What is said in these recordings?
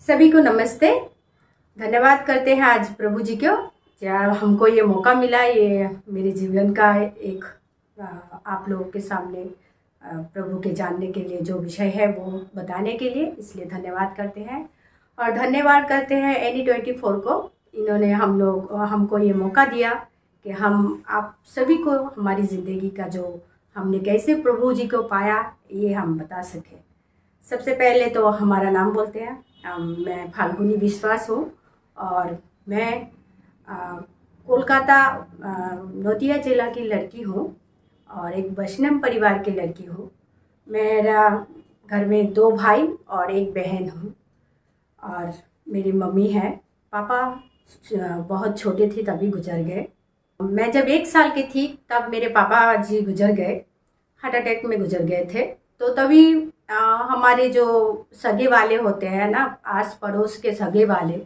सभी को नमस्ते। धन्यवाद करते हैं आज प्रभु जी को, जब हमको ये मौका मिला, ये मेरे जीवन का एक आप लोगों के सामने प्रभु के जानने के लिए जो विषय है वो बताने के लिए, इसलिए धन्यवाद करते हैं। और धन्यवाद करते हैं Any24 को, इन्होंने हमको ये मौका दिया कि हम आप सभी को हमारी ज़िंदगी का जो हमने कैसे प्रभु जी को पाया ये हम बता सकें। सबसे पहले तो हमारा नाम बोलते हैं। मैं फाल्गुनी विश्वास हूँ और मैं कोलकाता नौतिया जिला की लड़की हूँ और एक वैष्णव परिवार की लड़की हूँ। मेरा घर में 2 भाई और 1 बहन हूँ और मेरी मम्मी है। पापा बहुत छोटे थे तभी गुजर गए। मैं जब 1 साल की थी तब मेरे पापा जी गुजर गए, हार्ट अटैक में गुजर गए थे। तो तभी हमारे जो सगे वाले होते हैं ना, आस पड़ोस के सगे वाले,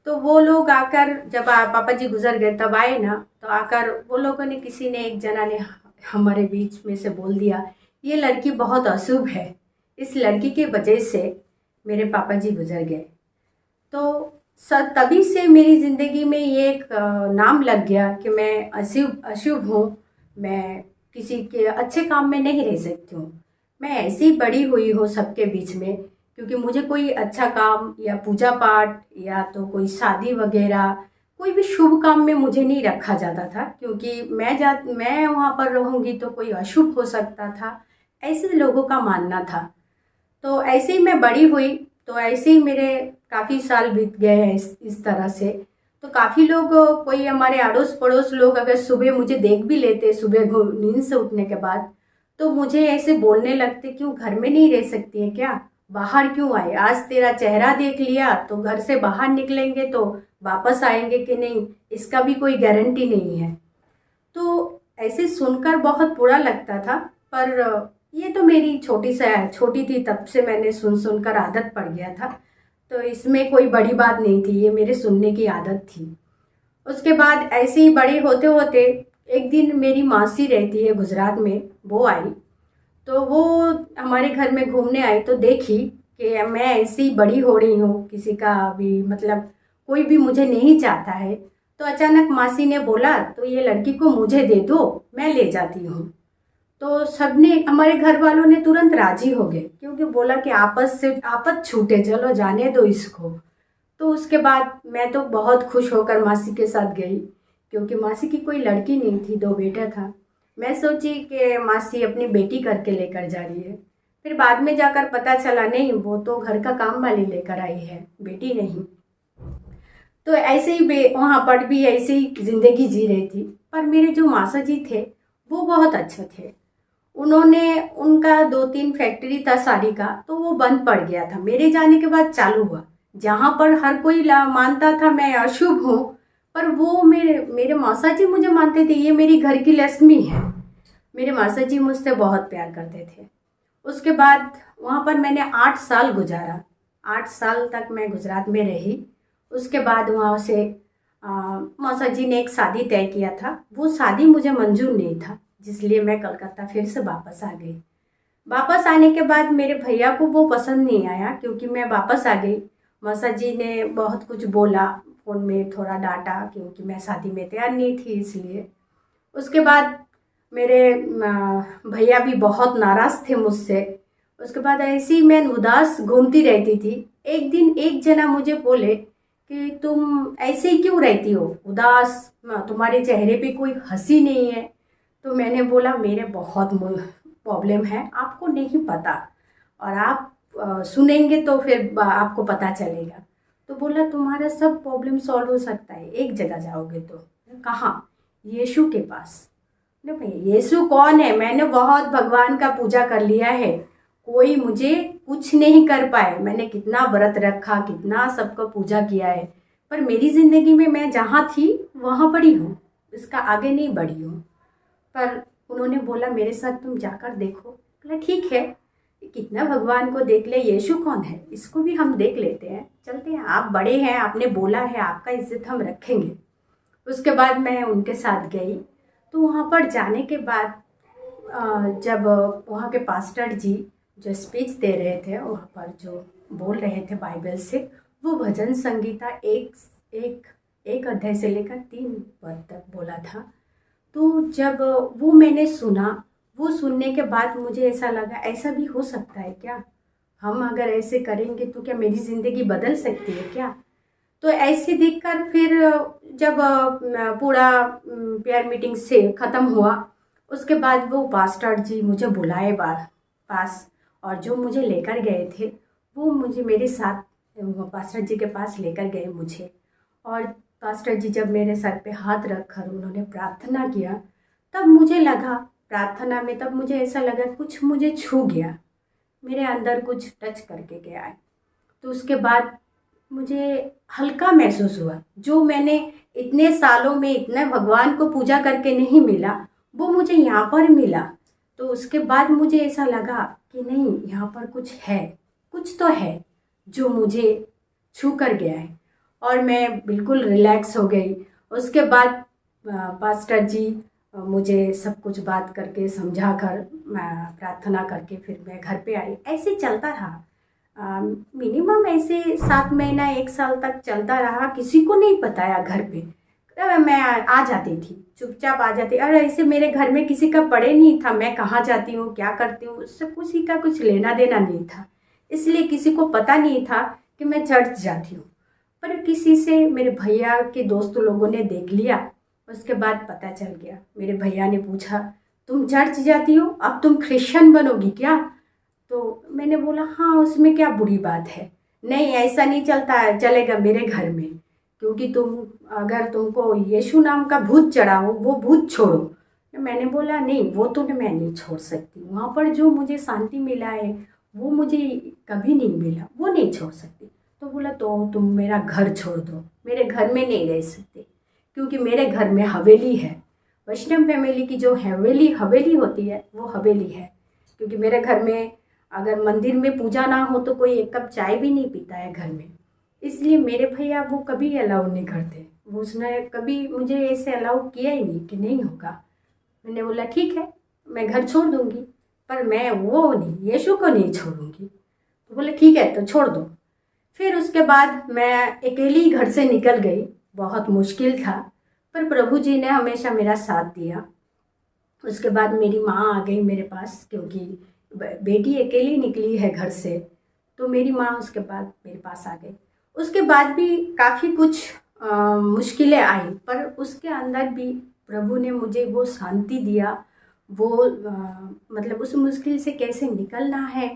तो वो लोग आकर जब पापा जी गुजर गए तब आए ना, तो आकर वो लोगों ने, किसी ने, एक जना ने हमारे बीच में से बोल दिया, ये लड़की बहुत अशुभ है, इस लड़की की वजह से मेरे पापा जी गुजर गए। तो तभी से मेरी ज़िंदगी में ये एक नाम लग गया कि मैं अशुभ हूँ, मैं किसी के अच्छे काम में नहीं रह सकती हूँ। मैं ऐसी बड़ी हुई हूँ सबके बीच में, क्योंकि मुझे कोई अच्छा काम या पूजा पाठ या तो कोई शादी वगैरह, कोई भी शुभ काम में मुझे नहीं रखा जाता था, क्योंकि मैं वहाँ पर रहूँगी तो कोई अशुभ हो सकता था, ऐसे लोगों का मानना था। तो ऐसे ही मैं बड़ी हुई, तो ऐसे ही मेरे काफ़ी साल बीत गए हैं इस तरह से। तो काफ़ी लोग, कोई हमारे अड़ोस पड़ोस लोग अगर सुबह मुझे देख भी लेते, सुबह नींद से उठने के बाद, तो मुझे ऐसे बोलने लगते, क्यों घर में नहीं रह सकती है क्या, बाहर क्यों आए, आज तेरा चेहरा देख लिया तो घर से बाहर निकलेंगे तो वापस आएंगे कि नहीं, इसका भी कोई गारंटी नहीं है। तो ऐसे सुनकर बहुत बुरा लगता था, पर ये तो मेरी छोटी थी तब से मैंने सुन कर आदत पड़ गया था, तो इसमें कोई बड़ी बात नहीं थी, ये मेरे सुनने की आदत थी। उसके बाद ऐसे ही बड़े होते होते एक दिन मेरी मासी रहती है गुजरात में, वो आई, तो वो हमारे घर में घूमने आई, तो देखी कि मैं ऐसी बड़ी हो रही हूँ, किसी का भी मतलब कोई भी मुझे नहीं चाहता है। तो अचानक मासी ने बोला, तो ये लड़की को मुझे दे दो, मैं ले जाती हूँ। तो सबने, हमारे घर वालों ने तुरंत राजी हो गए, क्योंकि बोला कि आपस छूटे, चलो जाने दो इसको। तो उसके बाद मैं तो बहुत खुश होकर मासी के साथ गई, क्योंकि मासी की कोई लड़की नहीं थी, 2 बेटा था। मैं सोची कि मासी अपनी बेटी करके लेकर जा रही है, फिर बाद में जाकर पता चला नहीं, वो तो घर का काम वाली लेकर आई है, बेटी नहीं। तो ऐसे ही वहाँ पर भी ऐसे ही ज़िंदगी जी रही थी। पर मेरे जो मासा जी थे वो बहुत अच्छे थे। उन्होंने, उनका 2-3 फैक्ट्री था साड़ी का, तो वो बंद पड़ गया था, मेरे जाने के बाद चालू हुआ। जहाँ पर हर कोई मानता था मैं अशुभ हूँ, पर वो मेरे मेरे मौसा जी मुझे मानते थे ये मेरी घर की लक्ष्मी है। मेरे मौसा जी मुझसे बहुत प्यार करते थे। उसके बाद वहाँ पर मैंने 8 साल गुजारा, 8 साल तक मैं गुजरात में रही। उसके बाद वहाँ से मौसा जी ने एक शादी तय किया था, वो शादी मुझे मंजूर नहीं था, जिसलिए मैं कलकत्ता फिर से वापस आ गई। वापस आने के बाद मेरे भैया को वो पसंद नहीं आया, क्योंकि मैं वापस आ गई। मौसा जी ने बहुत कुछ बोला, फ़ोन में थोड़ा डांटा, क्योंकि मैं शादी में तैयार नहीं थी इसलिए। उसके बाद मेरे भैया भी बहुत नाराज़ थे मुझसे। उसके बाद ऐसी मैं उदास घूमती रहती थी। एक दिन एक जना मुझे बोले कि तुम ऐसे ही क्यों रहती हो उदास, तुम्हारे चेहरे पे कोई हंसी नहीं है। तो मैंने बोला, मेरे बहुत प्रॉब्लम है, आपको नहीं पता, और आप सुनेंगे तो फिर आपको पता चलेगा। तो बोला, तुम्हारा सब प्रॉब्लम सॉल्व हो सकता है, एक जगह जाओगे तो। कहाँ? यीशु के पास। नहीं भाई, यीशु कौन है? मैंने बहुत भगवान का पूजा कर लिया है, कोई मुझे कुछ नहीं कर पाए। मैंने कितना व्रत रखा, कितना सबको पूजा किया है, पर मेरी ज़िंदगी में मैं जहाँ थी वहाँ पड़ी हूँ, इसका आगे नहीं बढ़ी हूँ। पर उन्होंने बोला, मेरे साथ तुम जाकर देखो। बोला ठीक है, कितना भगवान को देख ले, यीशु कौन है इसको भी हम देख लेते हैं, चलते हैं, आप बड़े हैं, आपने बोला है, आपका इज्जत हम रखेंगे। उसके बाद मैं उनके साथ गई। तो वहाँ पर जाने के बाद जब वहाँ के पास्टर जी जो स्पीच दे रहे थे, वहाँ पर जो बोल रहे थे बाइबल से, वो भजन संगीता एक एक एक अध्याय से लेकर 3 पद तक बोला था। तो जब वो मैंने सुना, वो सुनने के बाद मुझे ऐसा लगा ऐसा भी हो सकता है क्या? हम अगर ऐसे करेंगे तो क्या मेरी ज़िंदगी बदल सकती है क्या? तो ऐसे देखकर फिर जब पूरा प्रेयर मीटिंग से ख़त्म हुआ, उसके बाद वो पास्टर जी मुझे बुलाए पास, और जो मुझे लेकर गए थे वो मुझे मेरे साथ वो पास्टर जी के पास लेकर गए मुझे। और पास्टर जी जब मेरे सर पे हाथ रखकर उन्होंने प्रार्थना किया, तब मुझे लगा प्रार्थना में, तब मुझे ऐसा लगा कुछ मुझे छू गया, मेरे अंदर कुछ टच करके गया है। तो उसके बाद मुझे हल्का महसूस हुआ, जो मैंने इतने सालों में इतना भगवान को पूजा करके नहीं मिला, वो मुझे यहाँ पर मिला। तो उसके बाद मुझे ऐसा लगा कि नहीं, यहाँ पर कुछ है, कुछ तो है जो मुझे छू कर गया है, और मैं बिल्कुल रिलैक्स हो गई। उसके बाद पास्टर जी मुझे सब कुछ बात करके समझा कर प्रार्थना करके फिर मैं घर पे आई। ऐसे चलता रहा, मिनिमम ऐसे 7 महीना 1 साल तक चलता रहा। किसी को नहीं बताया घर पे, मैं आ जाती थी, चुपचाप आ जाती। और ऐसे मेरे घर में किसी का पड़े नहीं था मैं कहाँ जाती हूँ, क्या करती हूँ, उससे किसी का कुछ लेना देना नहीं था, इसलिए किसी को पता नहीं था कि मैं चर्च जाती हूँ। पर किसी से मेरे भैया के दोस्त लोगों ने देख लिया, उसके बाद पता चल गया। मेरे भैया ने पूछा, तुम चर्च जाती हो, अब तुम क्रिश्चियन बनोगी क्या? तो मैंने बोला हाँ, उसमें क्या बुरी बात है? नहीं, ऐसा नहीं चलता है, चलेगा मेरे घर में, क्योंकि अगर तुमको यीशु नाम का भूत चढ़ा हो, वो भूत छोड़ो। तो मैंने बोला नहीं, वो तो मैं नहीं छोड़ सकती, वहाँ पर जो मुझे शांति मिला है वो मुझे कभी नहीं मिला, वो नहीं छोड़ सकती। तो बोला तो तुम मेरा घर छोड़ दो, मेरे घर में नहीं रह सकते, क्योंकि मेरे घर में हवेली है। वैष्णव फैमिली की जो हवेली होती है वो हवेली है, क्योंकि मेरे घर में अगर मंदिर में पूजा ना हो तो कोई 1 कप चाय भी नहीं पीता है घर में। इसलिए मेरे भैया वो कभी अलाउ नहीं करते, वो उसने कभी मुझे ऐसे अलाउ किया ही नहीं कि नहीं होगा। मैंने बोला ठीक है, मैं घर छोड़ दूंगी, पर मैं वो नहीं, यीशु को नहीं छोड़ूंगी। तो बोले ठीक है, तो छोड़ दो। फिर उसके बाद मैं अकेली घर से निकल गई, बहुत मुश्किल था, पर प्रभु जी ने हमेशा मेरा साथ दिया। उसके बाद मेरी माँ आ गई मेरे पास, क्योंकि बेटी अकेली निकली है घर से, तो मेरी माँ उसके बाद मेरे पास आ गई। उसके बाद भी काफ़ी कुछ मुश्किलें आई, पर उसके अंदर भी प्रभु ने मुझे वो शांति दिया, वो मतलब उस मुश्किल से कैसे निकलना है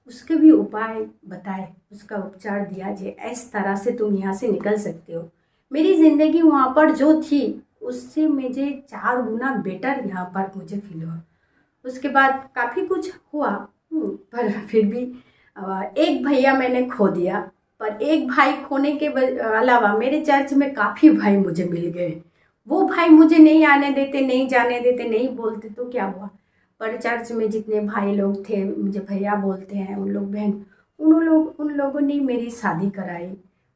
उसके भी उपाय बताए, उसका उपचार दिया, जे इस तरह से तुम यहाँ से निकल सकते हो। मेरी ज़िंदगी वहाँ पर जो थी उससे मुझे 4 गुना बेटर यहाँ पर मुझे फील हुआ। उसके बाद काफ़ी कुछ हुआ, पर फिर भी एक भैया मैंने खो दिया, पर एक भाई खोने के अलावा मेरे चर्च में काफ़ी भाई मुझे मिल गए। वो भाई मुझे नहीं आने देते, नहीं जाने देते, नहीं बोलते, तो क्या हुआ, पर चर्च में जितने भाई लोग थे, मुझे भैया बोलते हैं, उन लोग बहन, उन लोगों ने मेरी शादी कराई।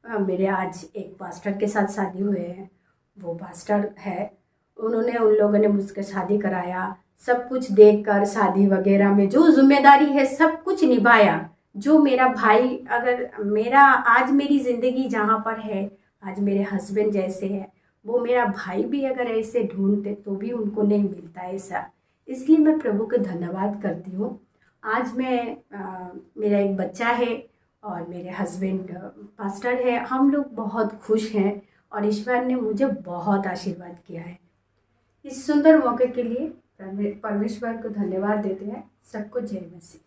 मेरे आज एक पास्टर के साथ शादी हुए हैं, वो पास्टर है, उन्होंने उन लोगों ने मुझसे शादी कराया। सब कुछ देखकर शादी वगैरह में जो जिम्मेदारी है सब कुछ निभाया। जो मेरा भाई, अगर मेरा आज मेरी ज़िंदगी जहाँ पर है, आज मेरे हस्बैंड जैसे है, वो मेरा भाई भी अगर ऐसे ढूंढते तो भी उनको नहीं मिलता ऐसा। इसलिए मैं प्रभु को धन्यवाद करती हूँ। आज मेरा एक बच्चा है और मेरे हस्बैंड पास्टर है, हम लोग बहुत खुश हैं और ईश्वर ने मुझे बहुत आशीर्वाद किया है। इस सुंदर मौके के लिए परमेश्वर को धन्यवाद देते हैं। सबको जय मसीह।